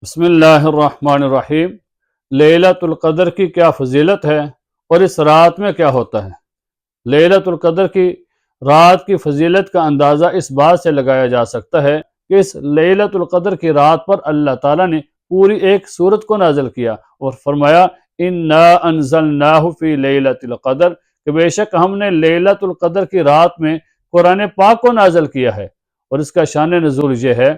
بسم اللہ الرحمن الرحیم۔ لیلۃ القدر کی کیا فضیلت ہے اور اس رات میں کیا ہوتا ہے؟ لیلۃ القدر کی رات کی فضیلت کا اندازہ اس بات سے لگایا جا سکتا ہے کہ اس لیلۃ القدر کی رات پر اللہ تعالیٰ نے پوری ایک سورت کو نازل کیا اور فرمایا انا انزلناہ فی لیلۃ القدر، کہ بے شک ہم نے لیلۃ القدر کی رات میں قرآن پاک کو نازل کیا ہے۔ اور اس کا شان نزول یہ ہے،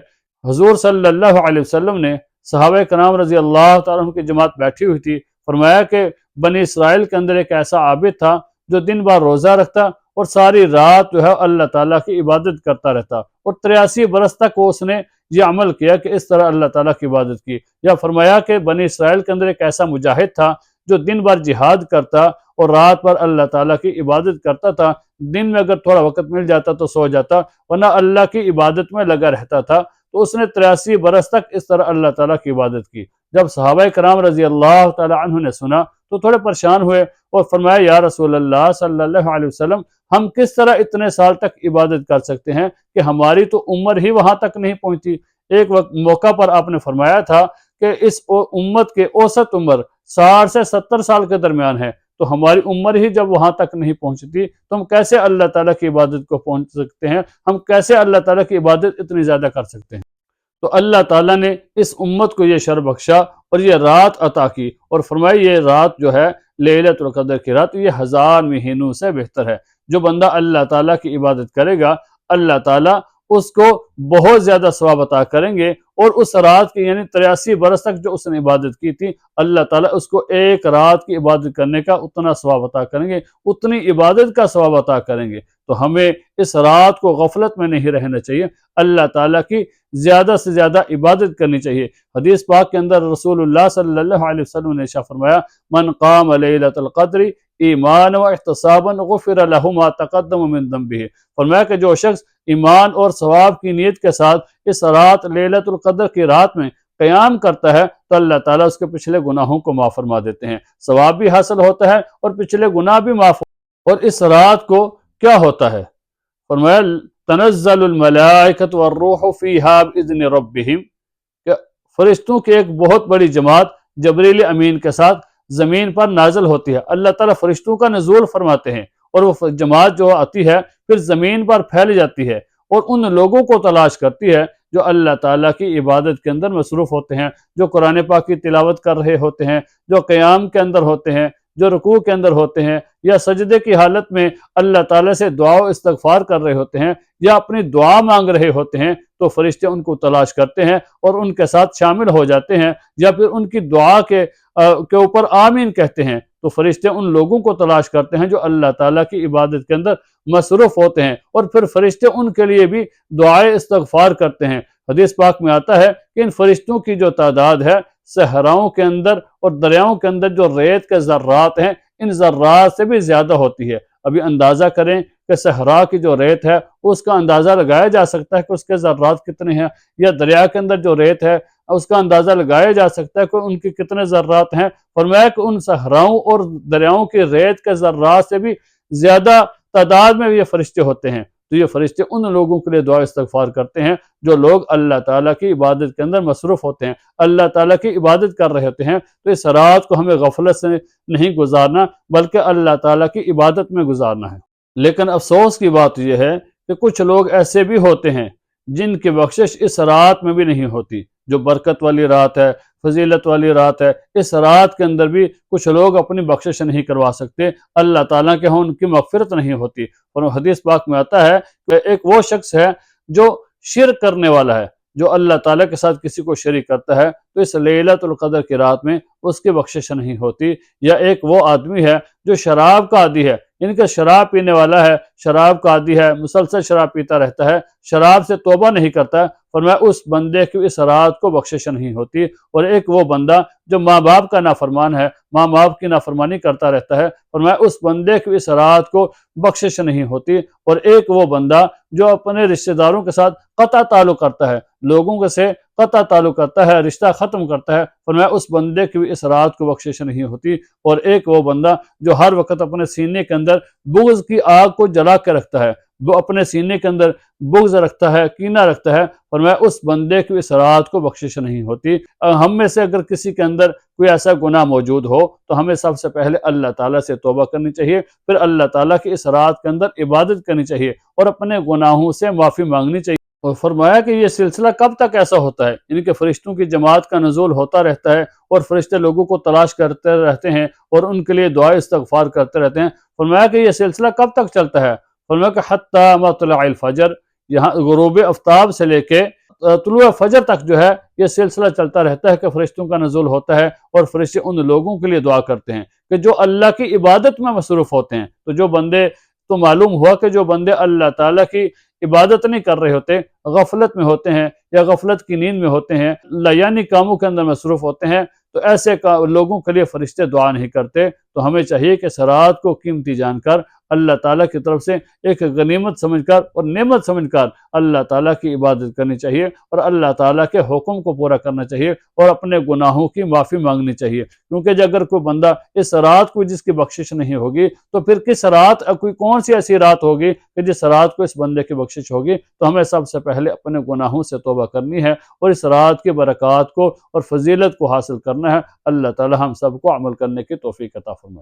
حضور صلی اللہ علیہ وسلم نے صحابہ کرام رضی اللہ تعالیٰ عنہ کی جماعت بیٹھی ہوئی تھی، فرمایا کہ بنی اسرائیل کے اندر ایک ایسا عابد تھا جو دن بھر روزہ رکھتا اور ساری رات جو ہے اللہ تعالیٰ کی عبادت کرتا رہتا، اور 83 برس تک اس نے یہ عمل کیا کہ اس طرح اللہ تعالیٰ کی عبادت کی۔ یا فرمایا کہ بنی اسرائیل کے اندر ایک ایسا مجاہد تھا جو دن بھر جہاد کرتا اور رات پر اللہ تعالیٰ کی عبادت کرتا تھا، دن میں اگر تھوڑا وقت مل جاتا تو سو جاتا، ورنہ اللہ کی عبادت میں لگا رہتا تھا۔ تو اس نے 83 برس تک اس طرح اللہ تعالیٰ کی عبادت کی۔ جب صحابہ کرام رضی اللہ تعالیٰ عنہ نے سنا تو تھوڑے پریشان ہوئے اور فرمایا یا رسول اللہ صلی اللہ علیہ وسلم، ہم کس طرح اتنے سال تک عبادت کر سکتے ہیں کہ ہماری تو عمر ہی وہاں تک نہیں پہنچتی۔ ایک موقع پر آپ نے فرمایا تھا کہ اس امت کے اوسط عمر 60 سے 70 سال کے درمیان ہے، تو ہماری عمر ہی جب وہاں تک نہیں پہنچتی تو ہم کیسے اللہ تعالیٰ کی عبادت کو پہنچ سکتے ہیں، ہم کیسے اللہ تعالیٰ کی عبادت اتنی زیادہ کر سکتے ہیں؟ تو اللہ تعالیٰ نے اس امت کو یہ شرف بخشا اور یہ رات عطا کی اور فرمایا یہ رات جو ہے لیلۃ القدر کی رات، یہ 1000 مہینوں سے بہتر ہے۔ جو بندہ اللہ تعالیٰ کی عبادت کرے گا، اللہ تعالیٰ اس کو بہت زیادہ ثواب عطا کریں گے، اور اس رات کی یعنی 83 برس تک جو اس نے عبادت کی تھی، اللہ تعالیٰ اس کو ایک رات کی عبادت کرنے کا اتنا ثواب عطا کریں گے، اتنی عبادت کا ثواب عطا کریں گے۔ تو ہمیں اس رات کو غفلت میں نہیں رہنا چاہیے، اللہ تعالیٰ کی زیادہ سے زیادہ عبادت کرنی چاہیے۔ حدیث پاک کے اندر رسول اللہ صلی اللہ علیہ وسلم نے ارشاد فرمایا من قام لیلۃ القدر ایمانا واحتسابا غفر له ما تقدم من ذنبه، فرمایا کہ جو شخص ایمان اور ثواب کی نیت کے ساتھ اس رات لیلۃ القدر کی رات میں قیام کرتا ہے تو اللہ تعالیٰ اس کے پچھلے گناہوں کو معاف فرما دیتے ہیں، ثواب بھی حاصل ہوتا ہے اور پچھلے گناہ بھی معاف ہوتے ہیں۔ اور اس رات کو کیا ہوتا ہے؟ فرمایا تنزل الملائکۃ والروح فیہا باذن ربہم، کہ فرشتوں کی ایک بہت بڑی جماعت جبریل امین کے ساتھ زمین پر نازل ہوتی ہے۔ اللہ تعالیٰ فرشتوں کا نزول فرماتے ہیں اور وہ جماعت جو آتی ہے پھر زمین پر پھیل جاتی ہے اور ان لوگوں کو تلاش کرتی ہے جو اللہ تعالیٰ کی عبادت کے اندر مصروف ہوتے ہیں، جو قرآن پاک کی تلاوت کر رہے ہوتے ہیں، جو قیام کے اندر ہوتے ہیں، جو رکوع کے اندر ہوتے ہیں، یا سجدے کی حالت میں اللہ تعالیٰ سے دعا و استغفار کر رہے ہوتے ہیں، یا اپنی دعا مانگ رہے ہوتے ہیں، تو فرشتے ان کو تلاش کرتے ہیں اور ان کے ساتھ شامل ہو جاتے ہیں، یا پھر ان کی دعا کے اوپر آمین کہتے ہیں۔ تو فرشتے ان لوگوں کو تلاش کرتے ہیں جو اللہ تعالیٰ کی عبادت کے اندر مصروف ہوتے ہیں، اور پھر فرشتے ان کے لیے بھی دعائے استغفار کرتے ہیں۔ حدیث پاک میں آتا ہے کہ ان فرشتوں کی جو تعداد ہے صحراؤں کے اندر اور دریاؤں کے اندر جو ریت کے ذرات ہیں، ان ذرات سے بھی زیادہ ہوتی ہے۔ ابھی اندازہ کریں کہ صحرا کی جو ریت ہے اس کا اندازہ لگایا جا سکتا ہے کہ اس کے ذرات کتنے ہیں، یا دریا کے اندر جو ریت ہے اس کا اندازہ لگایا جا سکتا ہے کہ ان کی کتنے ذرات ہیں۔ فرمایا کہ ان صحراؤں اور دریاؤں کی ریت کے ذرات سے بھی زیادہ تعداد میں یہ فرشتے ہوتے ہیں۔ تو یہ فرشتے ان لوگوں کے لیے دعا استغفار کرتے ہیں جو لوگ اللہ تعالیٰ کی عبادت کے اندر مصروف ہوتے ہیں، اللہ تعالیٰ کی عبادت کر رہے ہوتے ہیں۔ تو اس رات کو ہمیں غفلت سے نہیں گزارنا بلکہ اللہ تعالیٰ کی عبادت میں گزارنا ہے۔ لیکن افسوس کی بات یہ ہے کہ کچھ لوگ ایسے بھی ہوتے ہیں جن کی بخشش اس رات میں بھی نہیں ہوتی۔ جو برکت والی رات ہے، فضیلت والی رات ہے، اس رات کے اندر بھی کچھ لوگ اپنی بخشش نہیں کروا سکتے، اللہ تعالیٰ کے ہاں ان کی مغفرت نہیں ہوتی۔ اور حدیث پاک میں آتا ہے کہ ایک وہ شخص ہے جو شرک کرنے والا ہے، جو اللہ تعالیٰ کے ساتھ کسی کو شریک کرتا ہے، تو اس لیلۃ القدر کی رات میں اس کی بخشش نہیں ہوتی۔ یا ایک وہ آدمی ہے جو شراب کا عادی ہے، ان کا شراب پینے والا ہے، شراب کا عادی ہے، مسلسل شراب پیتا رہتا ہے، شراب سے توبہ نہیں کرتا، فرمایا اس بندے کی اس رات کو بخشش نہیں ہوتی۔ اور ایک وہ بندہ جو ماں باپ کا نافرمان ہے، ماں باپ کی نافرمانی کرتا رہتا ہے، فرمایا اس بندے کی اس رات کو بخشش نہیں ہوتی۔ اور ایک وہ بندہ جو اپنے رشتہ داروں کے ساتھ قطع تعلق کرتا ہے، لوگوں کے سے قطع تعلق کرتا ہے، رشتہ ختم کرتا ہے، فرمایا اس بندے کی بھی اس رات کو بخشش نہیں ہوتی۔ اور ایک وہ بندہ جو ہر وقت اپنے سینے کے اندر بغض کی آگ کو جلا کے رکھتا ہے، وہ اپنے سینے کے اندر بغض رکھتا ہے، کینہ رکھتا ہے، فرمایا اس بندے کی اس رات کو بخشش نہیں ہوتی۔ ہم میں سے اگر کسی کے اندر کوئی ایسا گناہ موجود ہو تو ہمیں سب سے پہلے اللہ تعالیٰ سے توبہ کرنی چاہیے، پھر اللہ تعالیٰ کی اس رات کے اندر عبادت کرنی چاہیے اور اپنے گناہوں سے معافی مانگنی چاہیے۔ اور فرمایا کہ یہ سلسلہ کب تک ایسا ہوتا ہے، یعنی کہ فرشتوں کی جماعت کا نزول ہوتا رہتا ہے اور فرشتے لوگوں کو تلاش کرتے رہتے ہیں اور ان کے لیے دعائے استغفار کرتے رہتے ہیں۔ فرمایا کہ یہ سلسلہ کب تک چلتا ہے، فرمایا کہ حتی مطلع الفجر، یہاں غروب آفتاب سے لے کے طلوع فجر تک جو ہے یہ سلسلہ چلتا رہتا ہے کہ فرشتوں کا نزول ہوتا ہے اور فرشتے ان لوگوں کے لیے دعا کرتے ہیں کہ جو اللہ کی عبادت میں مصروف ہوتے ہیں۔ تو جو بندے، تو معلوم ہوا کہ جو بندے اللہ تعالیٰ کی عبادت نہیں کر رہے ہوتے، غفلت میں ہوتے ہیں یا غفلت کی نیند میں ہوتے ہیں، لایانی کاموں کے اندر مصروف ہوتے ہیں، تو ایسے لوگوں کے لیے فرشتے دعا نہیں کرتے۔ تو ہمیں چاہیے کہ اس رات کو قیمتی جان کر اللہ تعالیٰ کی طرف سے ایک غنیمت سمجھ کر اور نعمت سمجھ کر اللہ تعالیٰ کی عبادت کرنی چاہیے اور اللہ تعالیٰ کے حکم کو پورا کرنا چاہیے اور اپنے گناہوں کی معافی مانگنی چاہیے، کیونکہ اگر کوئی بندہ اس رات کو جس کی بخشش نہیں ہوگی تو پھر کس رات، کوئی کون سی ایسی رات ہوگی کہ جس رات کو اس بندے کی بخشش ہوگی؟ تو ہمیں سب سے پہلے اپنے گناہوں سے توبہ کرنی ہے اور اس رات کی برکات کو اور فضیلت کو حاصل کرنا ہے۔ اللہ تعالی ہم سب کو عمل کرنے کی توفیق عطا فرمائے۔